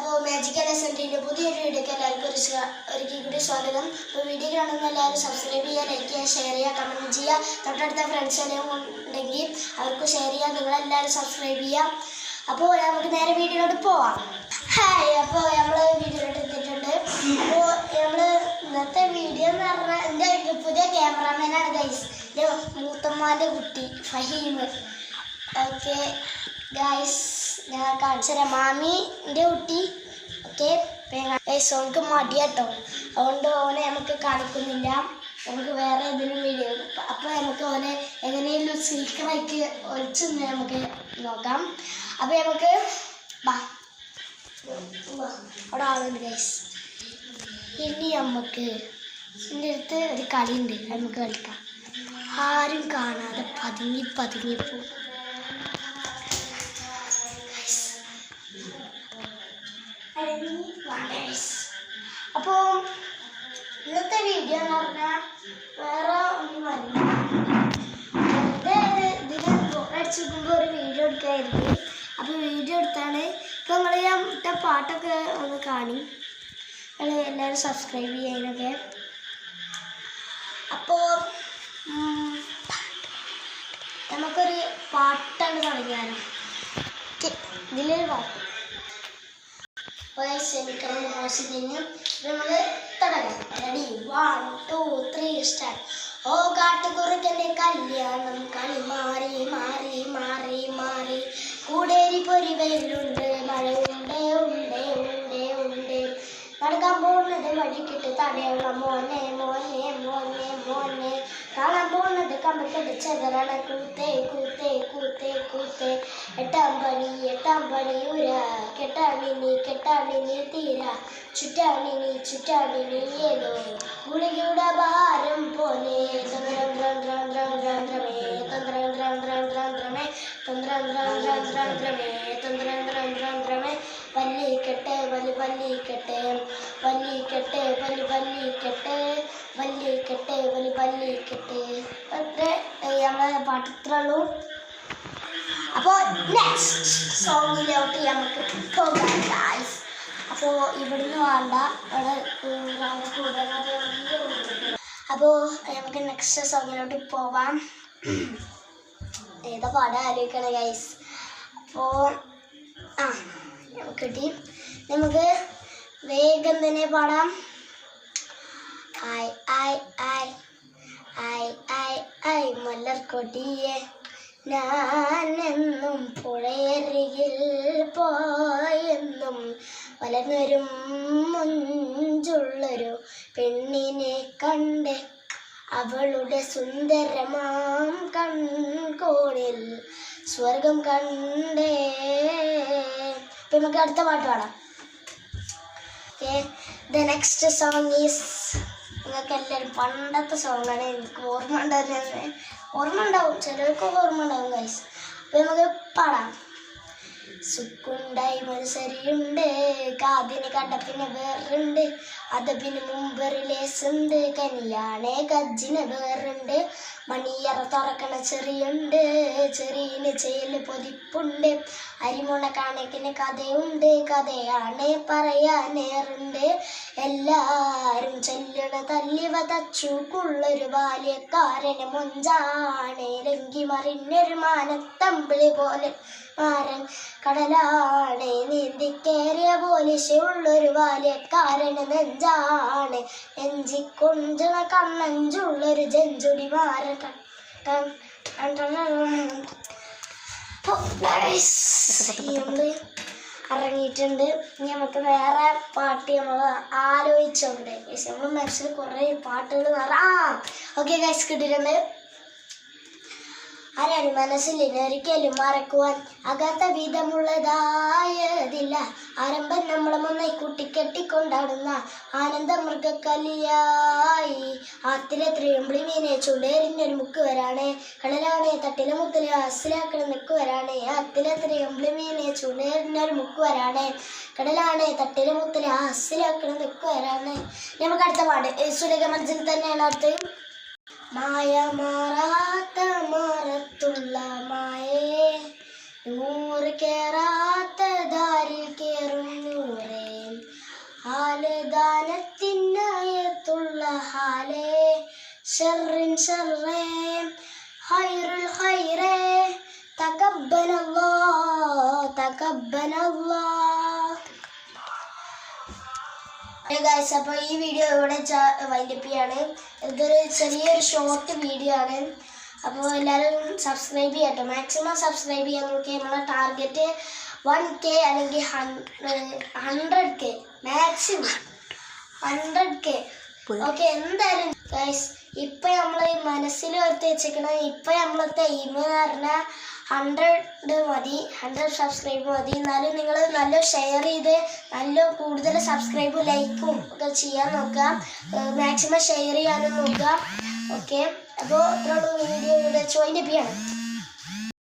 അപ്പോൾ മാജിക്കൽ എസെൻറ്റിൻ്റെ പുതിയൊരു വീഡിയോക്ക് എല്ലാവർക്കും ഒരിക്കൽ കൂടി സ്വാഗതം. അപ്പോൾ വീഡിയോ കാണുന്ന എല്ലാവരും സബ്സ്ക്രൈബ് ചെയ്യുക, ലൈക്ക് ചെയ്യുക, ഷെയർ ചെയ്യുക, കമൻറ്റ് ചെയ്യുക. തൊട്ടടുത്ത ഫ്രണ്ട്സ് എല്ലാം ഉണ്ടെങ്കിൽ അവർക്ക് ഷെയർ ചെയ്യുക. നിങ്ങളെല്ലാവരും സബ്സ്ക്രൈബ് ചെയ്യുക. അപ്പോൾ നമുക്ക് നേരെ വീഡിയോയിലോട്ട് പോവാം. ഹായ്, അപ്പോൾ നമ്മൾ വീഡിയോയിലോട്ട് എത്തിയിട്ടുണ്ട്. അപ്പോൾ നമ്മൾ ഇന്നത്തെ വീഡിയോ എന്ന് പറഞ്ഞാൽ എൻ്റെ പുതിയ ക്യാമറാമാനാണ് ഗൈസ്, എൻ്റെ മൂത്തമ്മാൻ്റെ കുട്ടി ഫഹീം. ഓക്കെ ഗൈസ്, ഞാൻ കാണിച്ചു തരാം. മാമിൻ്റെ കുട്ടി. ഓക്കെ ഗൈസ്, ഓനക്ക് മടിയാട്ടോ, അതുകൊണ്ട് ഓനെ നമുക്ക് കാണിക്കുന്നില്ല. നമുക്ക് വേറെ ഏതെങ്കിലും വീഡിയോ അപ്പോൾ നമുക്ക് ഓനെ എങ്ങനെയെങ്കിലും സീക്രമായിട്ട് ഒളിച്ചെന്ന് നമുക്ക് നോക്കാം. അപ്പോൾ നമുക്ക് അവിടെ ആളുണ്ട് ഗൈസ്. ഇനി നമുക്ക് എൻ്റെ അടുത്ത് ഒരു കളിയുണ്ട്, നമുക്ക് കളിക്കാം. ആരും കാണാതെ പതുങ്ങിപ്പോ അപ്പോൾ ഇന്നത്തെ വീഡിയോ എന്ന് പറഞ്ഞാൽ വേറെ ഒന്നുമല്ല, ഇതിന് അടിച്ചു നോക്കുമ്പോൾ ഒരു വീഡിയോ എടുക്കായിരുന്നു. അപ്പോൾ വീഡിയോ എടുത്താണ്. ഇപ്പോൾ നമ്മൾ ഞാൻ ഇട്ട പാട്ടൊക്കെ ഒന്ന് കാണി, എല്ലാവരും സബ്സ്ക്രൈബ് ചെയ്യാനൊക്കെ. അപ്പോൾ നമുക്കൊരു പാട്ടാണ് തുടങ്ങിയാലോ. ഇതിലൊരു പാട്ട് ക്ഷമിക്കണം മോശത്തിന്. നമ്മൾ തുടങ്ങാം. Ready, 1 2 3 start. ഓ കാട്ടുകുറുക്കൻ്റെ കല്യാണം കളി മാറി മാറി മാറി മാറി, കൂടേരി പൊരി വെയിലുണ്ട്, മഴയുണ്ട് ഉണ്ട് ഉണ്ട് ഉണ്ട്, നടക്കാൻ പോകുന്നത് വഴിക്കിട്ട് തടയണം മോനെ മോനെ മോനെ മോനെ, കാണാൻ പോകുന്നത് കമ്പക്കടിച്ചതറാണ് കൂത്തേ കൂത്തേ കൂത്തേ കൂത്തേ, എട്ടാം പണി ഉര, കെട്ടാണിനി തീര, ചുറ്റാണിനി ഏതോ ഗുളികയുടെ ഭാരം പോലെ, വല്ലിക്കട്ടെ വല്ലിക്കട്ടെ വല്ലിക്കട്ടെ വല്ലിക്കട്ടെ വല്ലിക്കട്ടെ. അത്രേ നമ്മളെ പാട്ടത്രയുള്ളൂ. അപ്പോൾ നെക്സ്റ്റ് സോങ്ങിലോട്ട് നമുക്ക് പോകാം ഗൈസ്. അപ്പോൾ ഇവിടുന്ന് വേണ്ട, അവിടെ അപ്പോൾ നമുക്ക് നെക്സ്റ്റ് സോങ്ങിലോട്ട് പോവാം. ഏതാ പാടാൻ ആലോചിക്കണം ഗൈസ്. അപ്പോൾ കിട്ടി, നമുക്ക് വേഗം തന്നെ പാടാം. ഐ മലർക്കൊടിയെ ഞാനെന്നും പുഴയരികിൽ പോയെന്നും, വളർന്നൊരും മുഞ്ചുള്ളൊരു പെണ്ണിനെ കണ്ട്, അവളുടെ സുന്ദരമാം കൺകോണിൽ സ്വർഗം കണ്ടേ. അപ്പം നമുക്ക് അടുത്ത പാട്ട് പാടാം. Okay, the next song is, നിങ്ങൾക്ക് എല്ലാവരും പണ്ടത്തെ സോങ്ങാണ്, എനിക്ക് ഓർമ്മ ഉണ്ടാവും, ചിലർക്കൊക്കെ ഓർമ്മ ഉണ്ടാവും ഗൈസ്. അപ്പം നമുക്ക് പാടാം. സുക്കുണ്ടായി മത്സരിയുണ്ട്, കാതിന് കണ്ട പിന്നെ വേറുണ്ട്, അത് പിന്നെ മുമ്പൊരു ലേസുണ്ട്, കനിയാണേ കജ്ജിന് വേറുണ്ട്, മണിയറ തുറക്കണ ചെറിയുണ്ട്, ചെറിയന് ചെയ്യല് പൊതിപ്പുണ്ട്, അരിമുണ കണക്കിന് കഥയുണ്ട്, കഥയാണേ പറയാനേറുണ്ട്, എല്ലാരും ചൊല്ലണ തല്ലിവ തച്ചുക്കുള്ളൊരു ബാല്യക്കാരന് മൊഞ്ചാണേ, ലങ്കി മറിഞ്ഞൊരു മാനത്തമ്പിളി പോലെ മാരൻ കടലാണേ, നീന്തിക്കേറിയ പോലിശുള്ളൊരു ബാല്യക്കാരന് നെഞ്ചാണ്, നെഞ്ചിക്കൊഞ്ചണ കണ്ണഞ്ചുള്ളൊരു ജഞ്ചുടി മാരൻ. നമ്മള് ഇറങ്ങിയിട്ടുണ്ട്. ഇനി നമുക്ക് വേറെ പാട്ട് നമ്മൾ ആലോചിച്ചോണ്ട് നമ്മൾ മനസ്സിൽ കുറേ പാട്ടുകൾ ഓക്കെ ഗൈസ് കിട്ടിയിട്ടുണ്ട്. ആരാണ് മനസ്സിലിന് ഒരിക്കലും മറക്കുവാൻ ആകാത്ത വിധമുള്ളതായതില്ല, ആരംഭം നമ്മളെ മുന്നായി കൂട്ടിക്കെട്ടിക്കൊണ്ടാടുന്ന ആനന്ദ മൃഗക്കലിയായി, ആത്തിലെ ത്രിയമ്പിളി മീനെ ചുടേറിഞ്ഞൊരു മുക്ക് വരാണേ, കടലാണേ തട്ടിലെ മുത്തിലെ അസിലാക്കണ നിക്ക് വരാണേ, ആത്തിലെ ത്രിയമ്പിളി മീനെ ചുടേറിഞ്ഞൊരു മുക്ക് വരാണേ, കടലാണേ തട്ടിലെ മുത്തിലെ അസിലാക്കണ നിക്ക് വരാണേ. നമുക്ക് അടുത്ത പാട് സുലക മനസ്സിൽ തന്നെയാണ് അടുത്ത്. മായ മാറാത്ത മാറത്തുള്ള മായേ, നൂറ് കേറാത്ത ദാരിൽ കേറും നൂറേ, ഷർറിൻ ഷർറേ ഖൈറുൽ ഖൈറേ തഖബ്ബലല്ലാഹ്. ഗൈസ്, അപ്പോൾ ഈ വീഡിയോ ഇവിടെ വൈൻഡപ്പ് ചെയ്യാണ്. ഇതൊരു ചെറിയൊരു ഷോർട്ട് വീഡിയോ ആണ്. അപ്പോൾ എല്ലാവരും സബ്സ്ക്രൈബ് ചെയ്യട്ടോ, മാക്സിമം സബ്സ്ക്രൈബ് ചെയ്യാൻ നോക്കി. നമ്മളെ ടാർഗറ്റ് 1K അല്ലെങ്കിൽ 100K, മാക്സിമം 100K. ഓക്കെ, എന്തായാലും ഗൈസ് ഇപ്പം നമ്മൾ മനസ്സിൽ ഓർത്ത് വെച്ചേക്കണം. ഇപ്പം നമ്മളത്തെ എയിം എന്ന് പറഞ്ഞാൽ 100 മതി, 100 സബ്സ്ക്രൈബ് മതി. എന്നാലും നിങ്ങൾ നല്ല ഷെയർ ചെയ്ത് നല്ല കൂടുതൽ സബ്സ്ക്രൈബും ലൈക്കും ഒക്കെ ചെയ്യാൻ നോക്കുക, മാക്സിമം ഷെയർ ചെയ്യാനും നോക്കുക. ഓക്കെ, അപ്പോൾ ഇത്രയുള്ള വീഡിയോ ഇവിടെ ജോയിൻ ചെയ്യണം.